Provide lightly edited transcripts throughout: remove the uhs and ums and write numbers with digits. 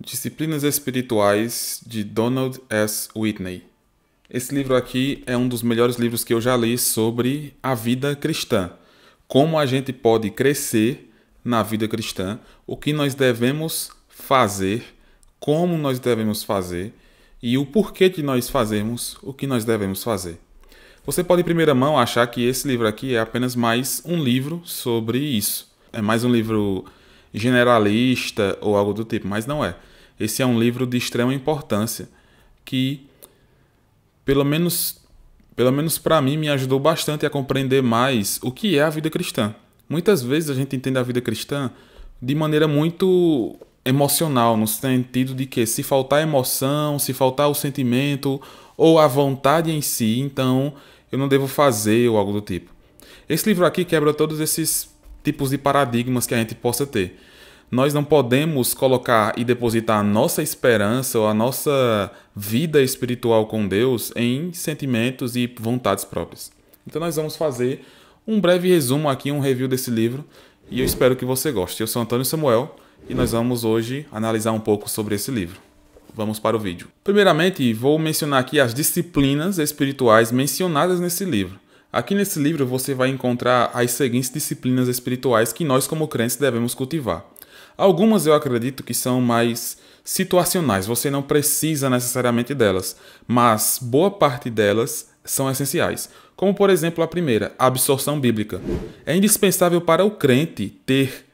Disciplinas Espirituais, de Donald S. Whitney. Esse livro aqui é um dos melhores livros que eu já li sobre a vida cristã. Como a gente pode crescer na vida cristã, o que nós devemos fazer, como nós devemos fazer e o porquê de nós fazermos o que nós devemos fazer. Você pode, em primeira mão, achar que esse livro aqui é apenas mais um livro sobre isso. É mais um livro generalista ou algo do tipo, mas não é. Esse é um livro de extrema importância que, pelo menos para mim, me ajudou bastante a compreender mais o que é a vida cristã. Muitas vezes a gente entende a vida cristã de maneira muito emocional, no sentido de que se faltar emoção, se faltar o sentimento ou a vontade em si, então eu não devo fazer ou algo do tipo. Esse livro aqui quebra todos esses tipos de paradigmas que a gente possa ter. Nós não podemos colocar e depositar a nossa esperança ou a nossa vida espiritual com Deus em sentimentos e vontades próprias. Então nós vamos fazer um breve resumo aqui, um review desse livro, e eu espero que você goste. Eu sou Antônio Samuel e nós vamos hoje analisar um pouco sobre esse livro. Vamos para o vídeo. Primeiramente, vou mencionar aqui as disciplinas espirituais mencionadas nesse livro. Aqui nesse livro você vai encontrar as seguintes disciplinas espirituais que nós como crentes devemos cultivar. Algumas eu acredito que são mais situacionais, você não precisa necessariamente delas, mas boa parte delas são essenciais. Como, por exemplo, a primeira, a absorção bíblica. É indispensável para o crente ter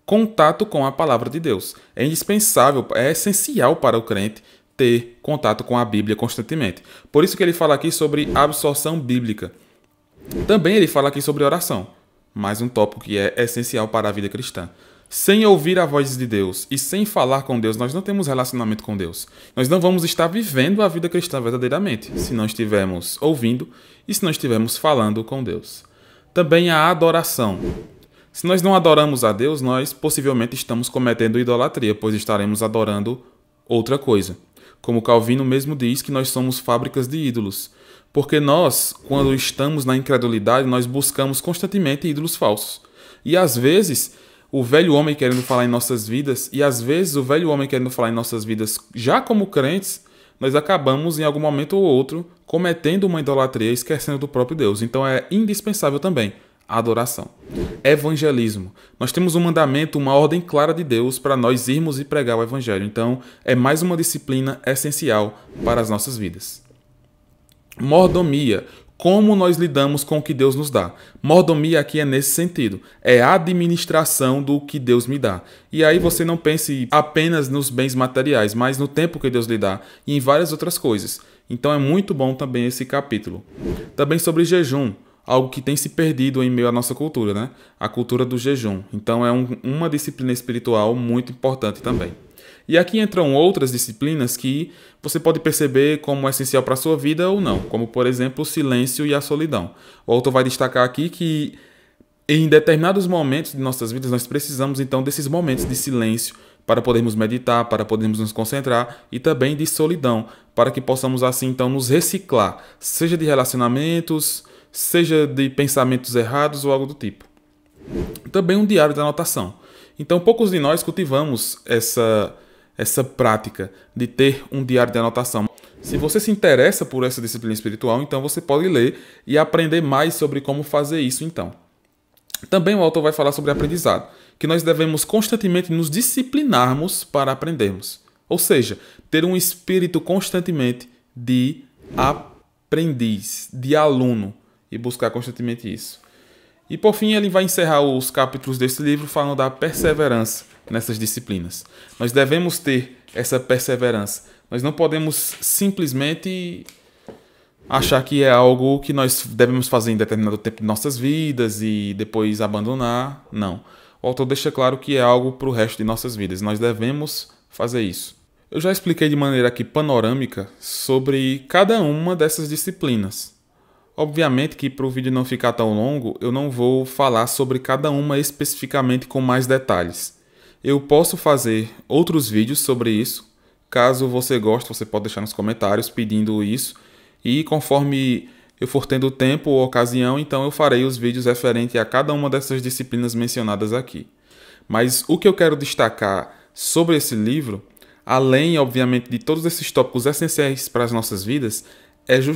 contato com a palavra de Deus. É indispensável, é essencial para o crente ter contato com a Bíblia constantemente. Por isso que ele fala aqui sobre absorção bíblica. Também ele fala aqui sobre oração, mais um tópico que é essencial para a vida cristã. Sem ouvir a voz de Deus e sem falar com Deus, nós não temos relacionamento com Deus. Nós não vamos estar vivendo a vida cristã verdadeiramente, se não estivermos ouvindo e se não estivermos falando com Deus. Também a adoração. Se nós não adoramos a Deus, nós possivelmente estamos cometendo idolatria, pois estaremos adorando outra coisa. Como Calvino mesmo diz que nós somos fábricas de ídolos. Porque nós, quando estamos na incredulidade, nós buscamos constantemente ídolos falsos. E às vezes o velho homem querendo falar em nossas vidas, já como crentes, nós acabamos em algum momento ou outro cometendo uma idolatria, esquecendo do próprio Deus. Então é indispensável também a adoração. Evangelismo. Nós temos um mandamento, uma ordem clara de Deus para nós irmos e pregar o evangelho. Então é mais uma disciplina essencial para as nossas vidas. Mordomia. Como nós lidamos com o que Deus nos dá. Mordomia aqui é nesse sentido. É a administração do que Deus me dá. E aí você não pense apenas nos bens materiais, mas no tempo que Deus lhe dá e em várias outras coisas. Então é muito bom também esse capítulo. Também sobre jejum. Algo que tem se perdido em meio à nossa cultura, né? A cultura do jejum. Então é uma disciplina espiritual muito importante também. E aqui entram outras disciplinas que você pode perceber como essencial para a sua vida ou não, como, por exemplo, o silêncio e a solidão. O autor vai destacar aqui que em determinados momentos de nossas vidas nós precisamos, então, desses momentos de silêncio para podermos meditar, para podermos nos concentrar e também de solidão, para que possamos, assim, então, nos reciclar, seja de relacionamentos, seja de pensamentos errados ou algo do tipo. Também um diário de anotação. Então, poucos de nós cultivamos essa prática de ter um diário de anotação. Se você se interessa por essa disciplina espiritual, então você pode ler e aprender mais sobre como fazer isso, então. Também o autor vai falar sobre aprendizado, que nós devemos constantemente nos disciplinarmos para aprendermos. Ou seja, ter um espírito constantemente de aprendiz, de aluno, e buscar constantemente isso. E por fim, ele vai encerrar os capítulos desse livro falando da perseverança nessas disciplinas. Nós devemos ter essa perseverança. Nós não podemos simplesmente achar que é algo que nós devemos fazer em determinado tempo de nossas vidas e depois abandonar. Não. O autor deixa claro que é algo para o resto de nossas vidas. Nós devemos fazer isso. Eu já expliquei de maneira aqui panorâmica sobre cada uma dessas disciplinas. Obviamente que para o vídeo não ficar tão longo, eu não vou falar sobre cada uma especificamente com mais detalhes. Eu posso fazer outros vídeos sobre isso. Caso você goste, você pode deixar nos comentários pedindo isso. E conforme eu for tendo tempo ou ocasião, então eu farei os vídeos referentes a cada uma dessas disciplinas mencionadas aqui. Mas o que eu quero destacar sobre esse livro além, obviamente, de todos esses tópicos essenciais para as nossas vidas,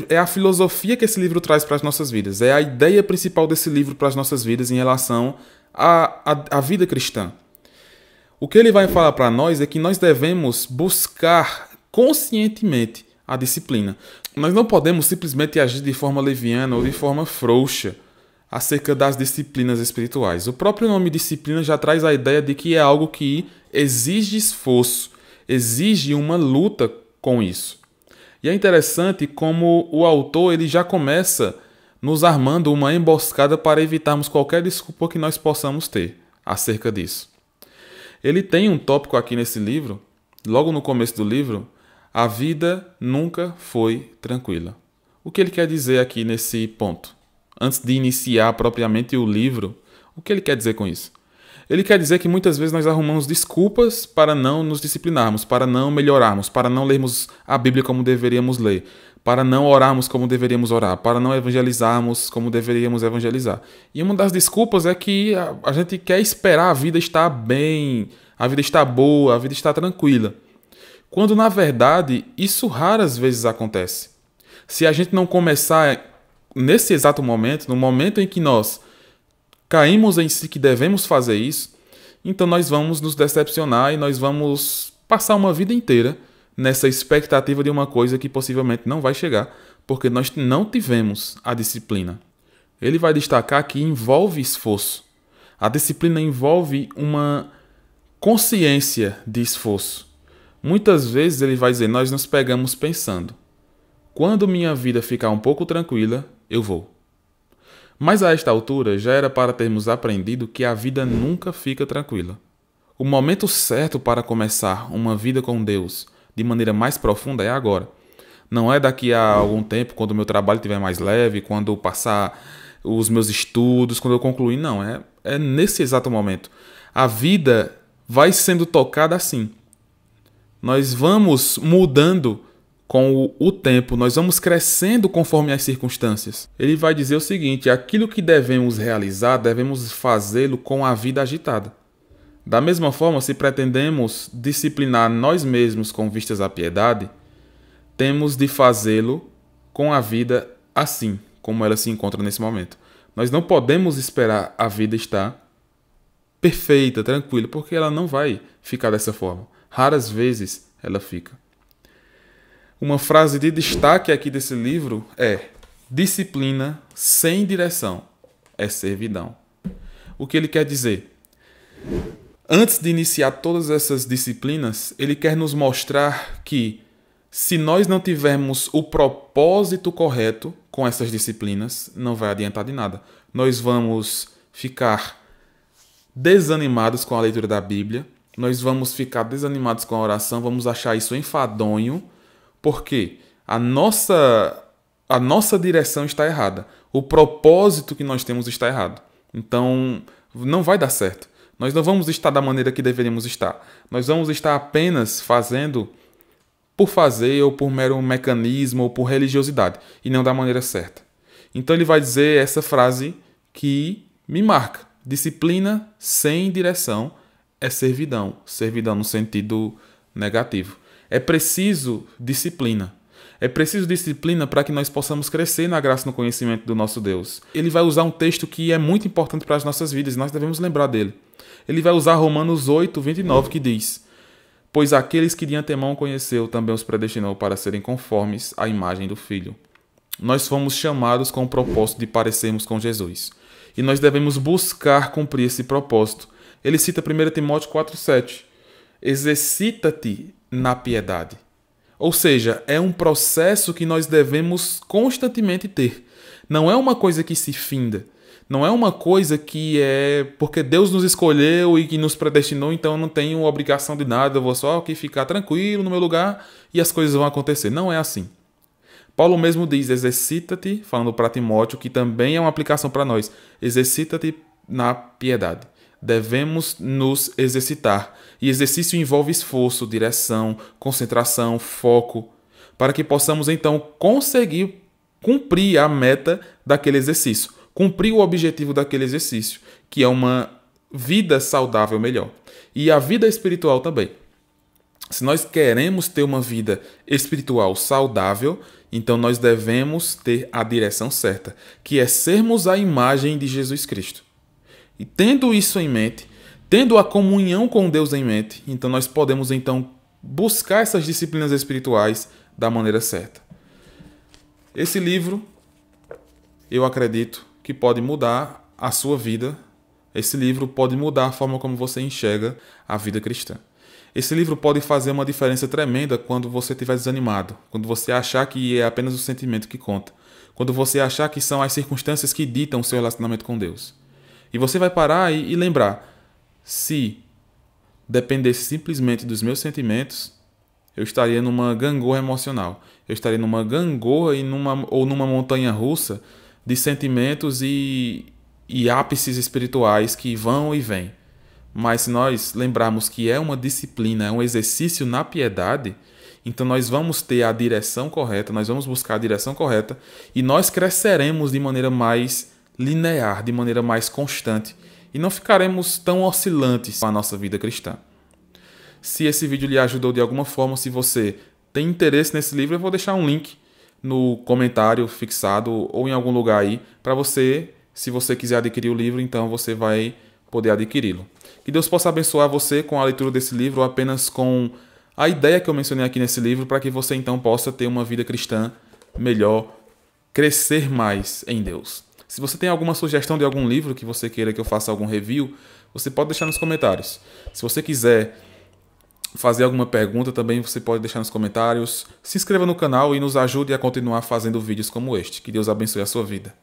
é a filosofia que esse livro traz para as nossas vidas. É a ideia principal desse livro para as nossas vidas em relação à vida cristã. O que ele vai falar para nós é que nós devemos buscar conscientemente a disciplina. Nós não podemos simplesmente agir de forma leviana ou de forma frouxa acerca das disciplinas espirituais. O próprio nome disciplina já traz a ideia de que é algo que exige esforço, exige uma luta com isso. E é interessante como o autor ele já começa nos armando uma emboscada para evitarmos qualquer desculpa que nós possamos ter acerca disso. Ele tem um tópico aqui nesse livro, logo no começo do livro, a vida nunca foi tranquila. O que ele quer dizer aqui nesse ponto? Antes de iniciar propriamente o livro, o que ele quer dizer com isso? Ele quer dizer que muitas vezes nós arrumamos desculpas para não nos disciplinarmos, para não melhorarmos, para não lermos a Bíblia como deveríamos ler, para não orarmos como deveríamos orar, para não evangelizarmos como deveríamos evangelizar. E uma das desculpas é que a gente quer esperar a vida estar bem, a vida estar boa, a vida estar tranquila. Quando, na verdade, isso raras vezes acontece. Se a gente não começar nesse exato momento, no momento em que nós caímos em si que devemos fazer isso, então nós vamos nos decepcionar e nós vamos passar uma vida inteira nessa expectativa de uma coisa que possivelmente não vai chegar, porque nós não tivemos a disciplina. Ele vai destacar que envolve esforço. A disciplina envolve uma consciência de esforço. Muitas vezes ele vai dizer, nós nos pegamos pensando, quando minha vida ficar um pouco tranquila, eu vou. Mas a esta altura já era para termos aprendido que a vida nunca fica tranquila. O momento certo para começar uma vida com Deus de maneira mais profunda é agora. Não é daqui a algum tempo, quando o meu trabalho estiver mais leve, quando eu passar os meus estudos, quando eu concluir. Não, é nesse exato momento. A vida vai sendo tocada assim. Nós vamos mudando com o tempo, nós vamos crescendo conforme as circunstâncias. Ele vai dizer o seguinte, aquilo que devemos realizar, devemos fazê-lo com a vida agitada. Da mesma forma, se pretendemos disciplinar nós mesmos com vistas à piedade, temos de fazê-lo com a vida assim, como ela se encontra nesse momento. Nós não podemos esperar a vida estar perfeita, tranquila, porque ela não vai ficar dessa forma. Raras vezes ela fica. Uma frase de destaque aqui desse livro é: disciplina sem direção é servidão. O que ele quer dizer? Antes de iniciar todas essas disciplinas, ele quer nos mostrar que se nós não tivermos o propósito correto com essas disciplinas, não vai adiantar de nada. Nós vamos ficar desanimados com a leitura da Bíblia, nós vamos ficar desanimados com a oração, vamos achar isso enfadonho, porque a nossa direção está errada. O propósito que nós temos está errado. Então, não vai dar certo. Nós não vamos estar da maneira que deveríamos estar. Nós vamos estar apenas fazendo por fazer, ou por mero mecanismo, ou por religiosidade, e não da maneira certa. Então ele vai dizer essa frase que me marca. Disciplina sem direção é servidão. Servidão no sentido negativo. É preciso disciplina. É preciso disciplina para que nós possamos crescer na graça e no conhecimento do nosso Deus. Ele vai usar um texto que é muito importante para as nossas vidas e nós devemos lembrar dele. Ele vai usar Romanos 8, 29, que diz: pois aqueles que de antemão conheceu também os predestinou para serem conformes à imagem do Filho. Nós fomos chamados com o propósito de parecermos com Jesus. E nós devemos buscar cumprir esse propósito. Ele cita 1 Timóteo 4,7. Exercita-te na piedade. Ou seja, é um processo que nós devemos constantemente ter. Não é uma coisa que se finda. Não é uma coisa que é porque Deus nos escolheu e que nos predestinou, então eu não tenho obrigação de nada, eu vou só aqui ficar tranquilo no meu lugar e as coisas vão acontecer. Não é assim. Paulo mesmo diz, exercita-te, falando para Timóteo, que também é uma aplicação para nós. Exercita-te na piedade. Devemos nos exercitar. E exercício envolve esforço, direção, concentração, foco, para que possamos então conseguir cumprir a meta daquele exercício, cumprir o objetivo daquele exercício, que é uma vida saudável melhor. E a vida espiritual também. Se nós queremos ter uma vida espiritual saudável, então nós devemos ter a direção certa, que é sermos a imagem de Jesus Cristo. E tendo isso em mente, tendo a comunhão com Deus em mente, então nós podemos então buscar essas disciplinas espirituais da maneira certa. Esse livro, eu acredito que pode mudar a sua vida. Esse livro pode mudar a forma como você enxerga a vida cristã. Esse livro pode fazer uma diferença tremenda quando você estiver desanimado, quando você achar que é apenas o sentimento que conta, quando você achar que são as circunstâncias que ditam o seu relacionamento com Deus. E você vai parar e lembrar, se dependesse simplesmente dos meus sentimentos, eu estaria numa gangorra emocional. Eu estaria numa gangorra ou numa montanha russa de sentimentos e ápices espirituais que vão e vêm. Mas se nós lembrarmos que é uma disciplina, é um exercício na piedade, então nós vamos ter a direção correta, nós vamos buscar a direção correta e nós cresceremos de maneira mais linear, de maneira mais constante e não ficaremos tão oscilantes com a nossa vida cristã. Se esse vídeo lhe ajudou de alguma forma, se você tem interesse nesse livro, eu vou deixar um link no comentário fixado ou em algum lugar aí para você, se você quiser adquirir o livro, então você vai poder adquiri-lo. Que Deus possa abençoar você com a leitura desse livro, ou apenas com a ideia que eu mencionei aqui nesse livro, para que você então possa ter uma vida cristã melhor, crescer mais em Deus. Se você tem alguma sugestão de algum livro que você queira que eu faça algum review, você pode deixar nos comentários. Se você quiser fazer alguma pergunta também, você pode deixar nos comentários. Se inscreva no canal e nos ajude a continuar fazendo vídeos como este. Que Deus abençoe a sua vida.